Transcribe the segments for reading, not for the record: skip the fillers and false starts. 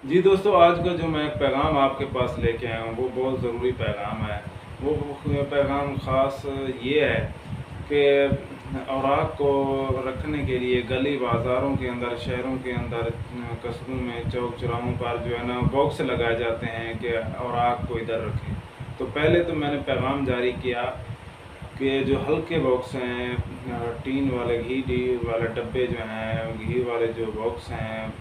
जी दोस्तों, आज का जो मैं पैगाम आपके पास लेके आया हूँ वो बहुत ज़रूरी पैगाम है। वो पैगाम ख़ास ये है कि औराक को रखने के लिए गली बाज़ारों के अंदर, शहरों के अंदर, कस्बों में, चौक चौराहों पर जो है ना बॉक्स लगाए जाते हैं कि औराक को इधर रखें। तो पहले तो मैंने पैगाम जारी किया कि जो हल्के बॉक्स हैं, टीन वाले घी वाले डब्बे जो हैं, घी वाले जो बॉक्स हैं,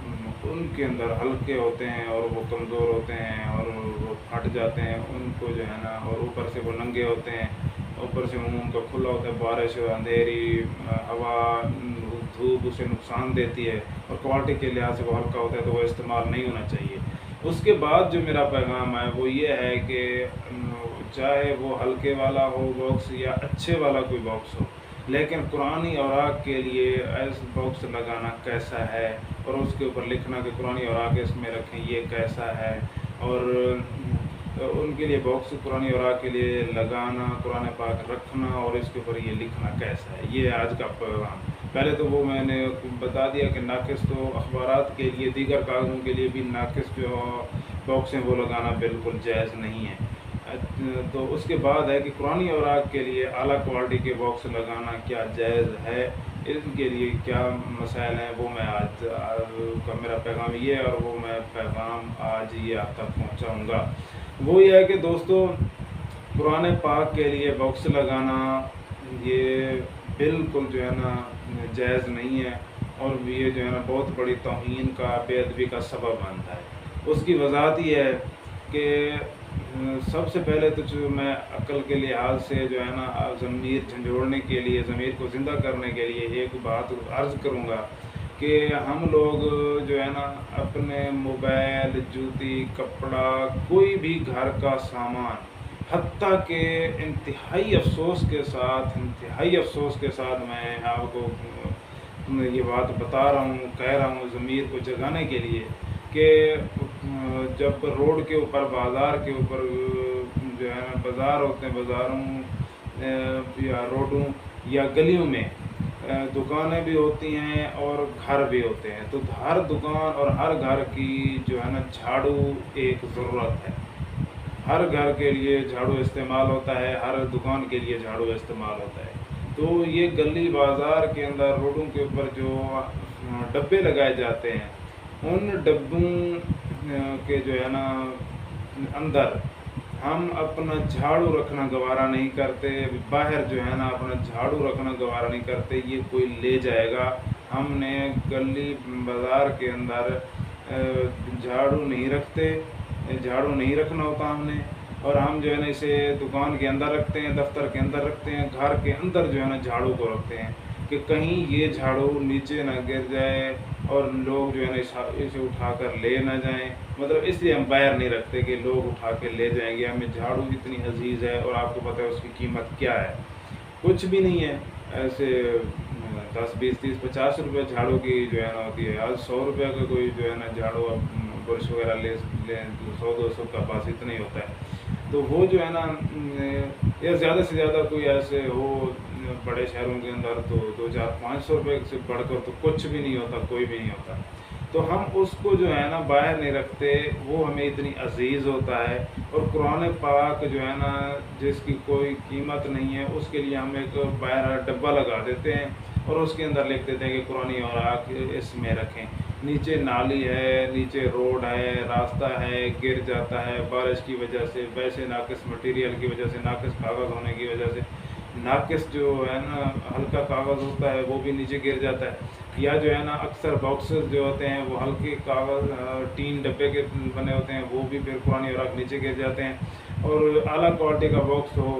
उनके अंदर हल्के होते हैं और वो कमज़ोर होते हैं और वो फट जाते हैं, उनको जो है ना, और ऊपर से वो नंगे होते हैं, ऊपर से मुंह उनका खुला होता है, बारिश अंधेरी हवा धूप उसे नुकसान देती है और क्वालिटी के लिहाज से वो हल्का होता है, तो वो इस्तेमाल नहीं होना चाहिए। उसके बाद जो मेरा पैगाम है वो ये है कि चाहे वो हल्के वाला हो बॉक्स या अच्छे वाला कोई बॉक्स हो, लेकिन कुरानी औराक के लिए ऐसा बॉक्स लगाना कैसा है और उसके ऊपर लिखना कि कुरानी औराक इसमें रखें, ये कैसा है। और उनके लिए बॉक्स कुरानी औराक के लिए लगाना, कुरान पाक रखना और इसके ऊपर ये लिखना कैसा है, ये आज का पैगाम। पहले तो वो मैंने बता दिया कि नाकिस तो अखबारात के लिए, दीगर कागज़ों के लिए भी नाकिस जो बॉक्स हैं वो लगाना बिल्कुल जायज़ नहीं है। तो उसके बाद है कि कुरानी औराक के लिए आला क्वालिटी के बॉक्स लगाना क्या जायज़ है, इनके लिए क्या मसाइल हैं, वो मैं आज का मेरा पैगाम ये है और वो मैं पैगाम आज ये आप तक पहुँचाऊँगा। वो ये है कि दोस्तों, कुरान पाक के लिए बॉक्स लगाना ये बिल्कुल जो है ना जायज़ नहीं है और ये जो है ना बहुत बड़ी तौहीन का, बेअदबी का सबब बनता है। उसकी वजाहत ये है कि सबसे पहले तो जो मैं अक्ल के लिहाज से जो है ना ज़मीर झंझोड़ने के लिए, ज़मीर को ज़िंदा करने के लिए एक बात अर्ज़ करूँगा कि हम लोग जो है ना अपने मोबाइल, जूती, कपड़ा, कोई भी घर का सामान, हत्ता कि इंतहाई अफ़सोस के साथ मैं आपको ये बात बता रहा हूँ, कह रहा हूँ ज़मीर को जगाने के लिए कि जब रोड के ऊपर, बाज़ार के ऊपर जो है ना बाज़ार होते हैं, बाज़ारों या रोडों या गलियों में दुकानें भी होती हैं और घर भी होते हैं, तो हर दुकान और हर घर की जो है ना झाड़ू एक ज़रूरत है। हर घर के लिए झाड़ू इस्तेमाल होता है, हर दुकान के लिए झाड़ू इस्तेमाल होता है। तो ये गली बाज़ार के अंदर, रोडों के ऊपर जो डब्बे लगाए जाते हैं, उन डब्बों के जो है ना अंदर हम अपना झाड़ू रखना गवारा नहीं करते, बाहर जो है ना अपना झाड़ू रखना गवारा नहीं करते, ये कोई ले जाएगा। हमने गली बाज़ार के अंदर झाड़ू नहीं रखते, झाड़ू नहीं रखना होता हमने, और हम जो है ना इसे दुकान के अंदर रखते हैं, दफ्तर के अंदर रखते हैं, घर के अंदर जो है ना झाड़ू को रखते हैं कि कहीं ये झाड़ू नीचे ना गिर जाए और लोग जो है ना इसे उठाकर ले ना जाएं। मतलब इसलिए हम बाहर नहीं रखते कि लोग उठा के ले जाएंगे। हमें झाड़ू इतनी अजीज़ है और आपको पता है उसकी कीमत क्या है, कुछ भी नहीं है। ऐसे 10, 20, 30, 50 रुपये झाड़ू की जो है ना होती है। आज 100 रुपये का कोई जो है ना झाड़ू अब ब्रश वगैरह ले 100-200 का पास इतना ही होता है। तो वो जो है ना या ज़्यादा से ज़्यादा कोई ऐसे हो बड़े शहरों के अंदर तो 2, 4, 500 रुपये से बढ़कर तो कुछ भी नहीं होता, कोई भी नहीं होता। तो हम उसको जो है ना बाहर नहीं रखते, वो हमें इतनी अजीज़ होता है। और कुरान पाक जो है ना जिसकी कोई कीमत नहीं है, उसके लिए हम एक बाहर डब्बा लगा देते हैं और उसके अंदर लिख देते हैं कि कुरानी औराक इसमें रखें। नीचे नाली है, नीचे रोड है, रास्ता है, गिर जाता है बारिश की वजह से, वैसे नाकिस मटेरियल की वजह से, नाकिस कागज़ होने की वजह से, नाकिस जो है ना हल्का कागज़ होता है वो भी नीचे गिर जाता है। या जो है ना अक्सर बॉक्सेस जो होते हैं वो हल्के कागज़ टीन डब्बे के बने होते हैं, वो भी फिर पुरानी औराक नीचे गिर जाते हैं। और आला क्वालिटी का बॉक्स हो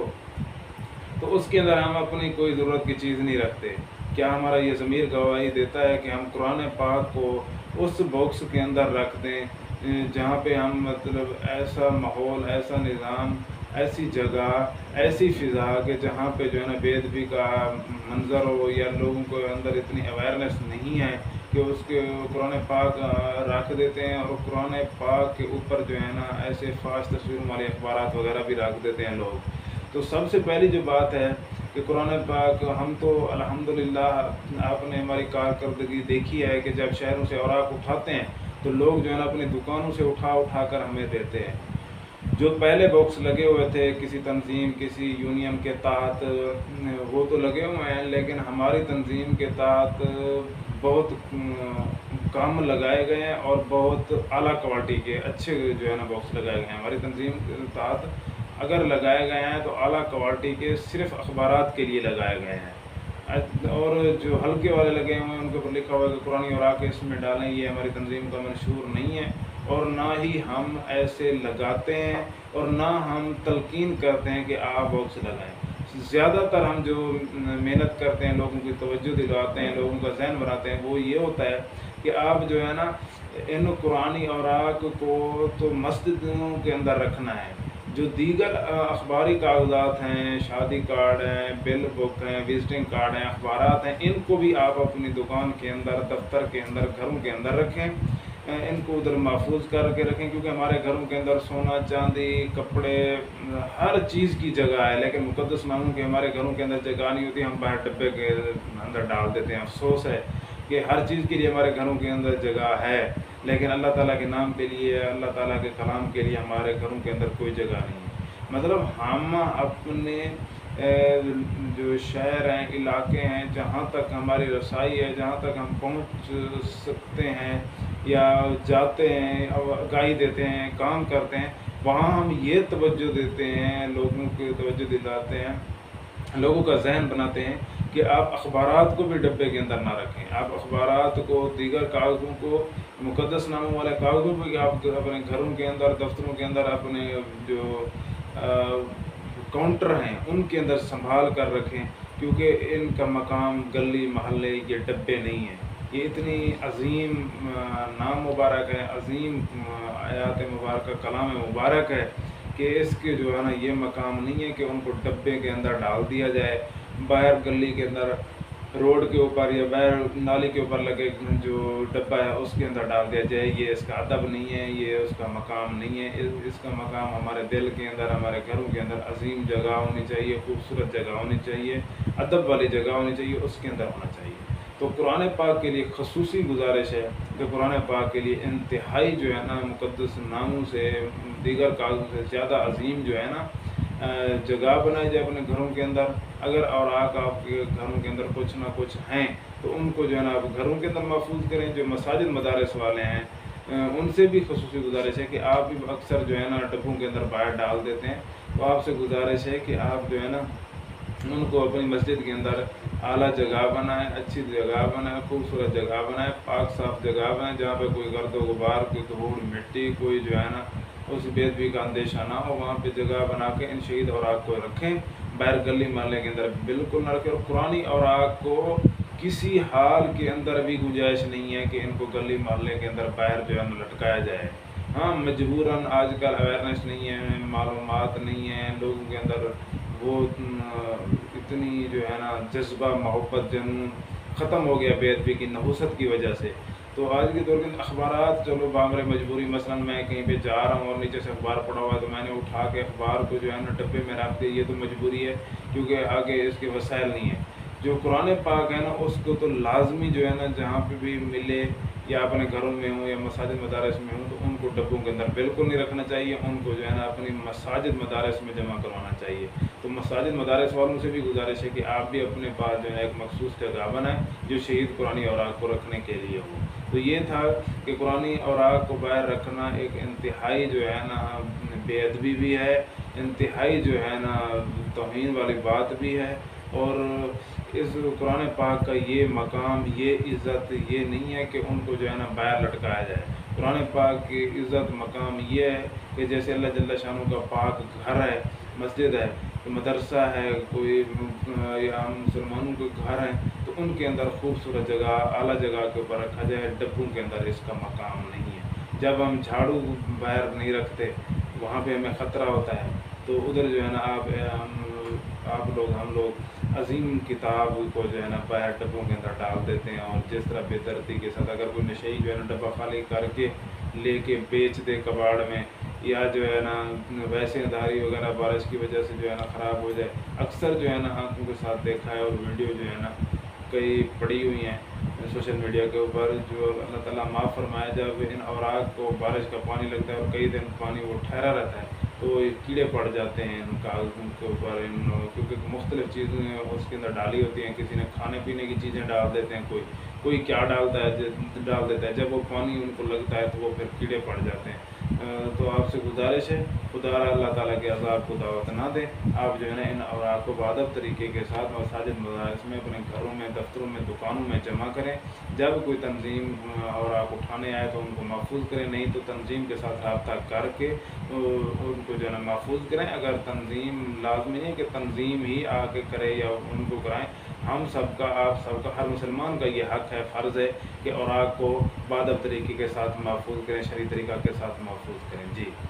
तो उसके अंदर हम अपनी कोई ज़रूरत की चीज़ नहीं रखते। क्या हमारा ये ज़मीर गवाही देता है कि हम कुरान पाक को उस बॉक्स के अंदर रख दें जहाँ पे हम मतलब ऐसा माहौल, ऐसा निज़ाम, ऐसी जगह, ऐसी फ़िज़ा कि जहाँ पे जो है ना बेअदबी का मंज़र हो या लोगों को अंदर इतनी अवेयरनेस नहीं है कि उसके कुरान पाक रख देते हैं। और कुरान पाक के ऊपर जो है ना ऐसे फ़ाश तस्वीरों वाले अखबारात वगैरह भी रख देते हैं लोग। तो सबसे पहली जो बात है कि कुरान पाक, हम तो अल्हम्दुलिल्लाह आपने हमारी कारकर्दगी देखी है कि जब शहरों से औराक उठाते हैं تو لوگ جو ہے نا اپنی دکانوں سے اٹھا کر ہمیں دیتے ہیں۔ جو پہلے باکس لگے ہوئے تھے کسی تنظیم کسی یونین کے تحت، وہ تو لگے ہوئے ہیں، لیکن ہماری تنظیم کے تحت بہت کم لگائے گئے ہیں اور بہت اعلیٰ کوالٹی کے اچھے جو ہے نا باکس لگائے گئے ہیں۔ ہماری تنظیم کے تحت اگر لگائے گئے ہیں تو اعلیٰ کوالٹی کے صرف اخبارات کے لیے لگائے گئے ہیں، اور جو ہلکے والے لگے ہوئے ہیں ان کے اوپر لکھا ہوا ہے کہ قرآن اوراق اس میں ڈالیں، یہ ہماری تنظیم کا منشور نہیں ہے، اور نہ ہی ہم ایسے لگاتے ہیں اور نہ ہم تلقین کرتے ہیں کہ آپ باکس لگائیں۔ زیادہ تر ہم جو محنت کرتے ہیں، لوگوں کی توجہ دلاتے ہیں، لوگوں کا ذہن بناتے ہیں، وہ یہ ہوتا ہے کہ آپ جو ہے نا ان قرآنی اوراق کو تو مسجدوں کے اندر رکھنا ہے، جو دیگر اخباری کاغذات ہیں، شادی کارڈ ہیں، بل بک ہیں، وزٹنگ کارڈ ہیں، اخبارات ہیں، ان کو بھی آپ اپنی دکان کے اندر، دفتر کے اندر، گھروں کے اندر رکھیں، ان کو ادھر محفوظ کر کے رکھیں، کیونکہ ہمارے گھروں کے اندر سونا چاندی کپڑے ہر چیز کی جگہ ہے، لیکن مقدس ناموں کی ہمارے گھروں کے اندر جگہ نہیں ہوتی، ہم باہر ڈبے کے اندر ڈال دیتے ہیں۔ افسوس ہے کہ ہر چیز کے لیے ہمارے گھروں کے اندر جگہ ہے، لیکن اللہ تعالیٰ کے نام کے لیے، اللہ تعالیٰ کے کلام کے لیے ہمارے گھروں کے اندر کوئی جگہ نہیں ہے۔ مطلب ہم اپنے جو شہر ہیں، علاقے ہیں، جہاں تک ہماری رسائی ہے، جہاں تک ہم پہنچ سکتے ہیں یا جاتے ہیں، آگاہی دیتے ہیں، کام کرتے ہیں، وہاں ہم یہ توجہ دیتے ہیں، لوگوں کی توجہ دلاتے ہیں، لوگوں کا ذہن بناتے ہیں کہ آپ اخبارات کو بھی ڈبے کے اندر نہ رکھیں، آپ اخبارات کو، دیگر کاغذوں کو، مقدس ناموں والے کاغذوں کو آپ اپنے گھروں کے اندر، دفتروں کے اندر، اپنے جو کاؤنٹر ہیں ان کے اندر سنبھال کر رکھیں، کیونکہ ان کا مقام گلی محلے یہ ڈبے نہیں ہیں۔ یہ اتنی عظیم نام مبارک ہے، عظیم آیات مبارکہ، کلام مبارک ہے کہ اس کے جو ہے نا یہ مقام نہیں ہے کہ ان کو ڈبے کے اندر ڈال دیا جائے، باہر گلی کے اندر، روڈ کے اوپر یا باہر نالی کے اوپر لگے جو ڈبہ ہے اس کے اندر ڈال دیا جائے۔ یہ اس کا ادب نہیں ہے، یہ اس کا مقام نہیں ہے۔ اس کا مقام ہمارے دل کے اندر، ہمارے گھروں کے اندر عظیم جگہ ہونی چاہیے، خوبصورت جگہ ہونی چاہیے، ادب والی جگہ ہونی چاہیے، اس کے اندر ہونا چاہیے۔ تو قرآن پاک کے لیے خصوصی گزارش ہے کہ قرآن پاک کے لیے انتہائی جو ہے نا مقدس ناموں سے، دیگر کاغذوں سے زیادہ عظیم جو ہے نا جگہ بنائی جائے اپنے گھروں کے اندر۔ اگر اوراق آپ کے گھروں کے اندر کچھ نہ کچھ ہیں تو ان کو جو ہے نا آپ گھروں کے اندر محفوظ کریں۔ جو مساجد مدارس والے ہیں ان سے بھی خصوصی گزارش ہے کہ آپ بھی اکثر جو ہے نا ڈبوں کے اندر باہر ڈال دیتے ہیں، تو آپ سے گزارش ہے کہ آپ جو ہے نا ان کو اپنی مسجد کے اندر اعلیٰ جگہ بنائیں، اچھی جگہ بنائیں، خوبصورت جگہ بنائیں، پاک صاف جگہ بنائیں، جہاں پہ کوئی گرد و غبار، کوئی دھوڑ مٹی، کوئی جو ہے نا اس بے ادبی کا اندیشہ نہ ہو، وہاں پہ جگہ بنا کے ان شہید اوراق کو رکھیں۔ باہر گلی محلے کے اندر بالکل نہ رکھیں، اور قرآنی اوراق کو کسی حال کے اندر بھی گنجائش نہیں ہے کہ ان کو گلی محلے کے اندر باہر جو ہے نا لٹکایا جائے۔ ہاں مجبوراً آج کل اویئرنیس نہیں ہے، معلومات نہیں ہے لوگوں کے اندر، وہ اتنی جو ہے نا جذبہ، محبت، جنون ختم ہو گیا بے ادبی کی نحوست کی وجہ سے۔ تو آج کے دور کے اخبارات چلو بامر مجبوری، مثلاً میں کہیں پہ جا رہا ہوں اور نیچے سے اخبار پڑا ہوا ہے تو میں نے اٹھا کے اخبار کو جو ہے نا ڈبے میں رکھ دیا، یہ تو مجبوری ہے کیونکہ آگے اس کے وسائل نہیں ہیں۔ جو قرآن پاک ہے نا اس کو تو لازمی جو ہے نا جہاں پہ بھی ملے، یا اپنے گھروں میں ہوں یا مساجد مدارس میں ہوں، تو ان کو ڈبوں کے اندر بالکل نہیں رکھنا چاہیے، ان کو جو ہے نا اپنی مساجد مدارس میں جمع کروانا چاہیے۔ تو مساجد مدارس والوں سے بھی گزارش ہے کہ آپ بھی اپنے پاس جو ہے ایک مخصوص جگہ بنائیں جو شہید قرآنی اوراق کو رکھنے کے لیے ہو۔ تو یہ تھا کہ قرآنی اوراق کو باہر رکھنا ایک انتہائی جو ہے نا بے ادبی بھی ہے، انتہائی جو ہے نا توہین والی بات بھی ہے، اور اس قرآن پاک کا یہ مقام، یہ عزت یہ نہیں ہے کہ ان کو جو ہے نا باہر لٹکایا جائے۔ قرآن پاک کی عزت مقام یہ ہے کہ جیسے اللہ جل شانہ کا پاک گھر ہے، مسجد ہے، مدرسہ ہے، کوئی یا مسلمانوں کے گھر ہیں، تو ان کے اندر خوبصورت جگہ، اعلیٰ جگہ کے اوپر رکھا جائے، ڈبوں کے اندر اس کا مقام نہیں ہے۔ جب ہم جھاڑو باہر نہیں رکھتے وہاں پہ ہمیں خطرہ ہوتا ہے، تو ادھر جو ہے نا ہم لوگ عظیم کتاب کو جو ہے نا باہر ڈبوں کے اندر ڈال دیتے ہیں، اور جس طرح بے دردی کے ساتھ اگر کوئی نشئی جو ہے نا ڈبہ خالی کر کے لے کے بیچ دے کباڑ میں، یا جو ہے نا ویسے ادھاری وغیرہ بارش کی وجہ سے جو ہے نا خراب ہو جائے، اکثر جو ہے نا آنکھوں کے ساتھ دیکھا ہے، اور ویڈیو جو ہے نا کئی پڑی ہوئی ہیں सोशल मीडिया के ऊपर, जो अल्लाह ताला माफ़ फरमाए, जब इन औराक को बारिश का पानी लगता है और कई दिन पानी वो ठहरा रहता है तो ये कीड़े पड़ जाते हैं इन कागज़ों के ऊपर, क्योंकि मुख्तलिफ़ चीज़ें उसके अंदर डाली होती हैं। किसी ने खाने पीने की चीज़ें डाल देते हैं, कोई क्या डालता है, डाल देता है, जब वो पानी उनको लगता है तो वो फिर कीड़े पड़ जाते हैं। तो आपसे गुजारिश है, खुदा अल्लाह ताला के अज़ाब को दावत ना दें। आप जो है ना इन औराक को बाअदब तरीके के साथ मसाजिद मदारिस में, अपने घरों में, दफ्तरों में, दुकानों में जमा करें। जब कोई तंजीम औराक उठाने आए तो उनको महफूज करें, नहीं तो तंजीम के साथ रब्ता करके उनको जो है ना महफूज करें। अगर तंजीम लाजमी है कि तंजीम ही आके करे या उनको कराएँ, हम सबका, आप सबका, हर मुसलमान का ये हक़ है, फ़र्ज़ है कि औराक को बाअदब तरीके के साथ महफूज करें, शरई तरीक़ा के साथ महफूज करें। जी।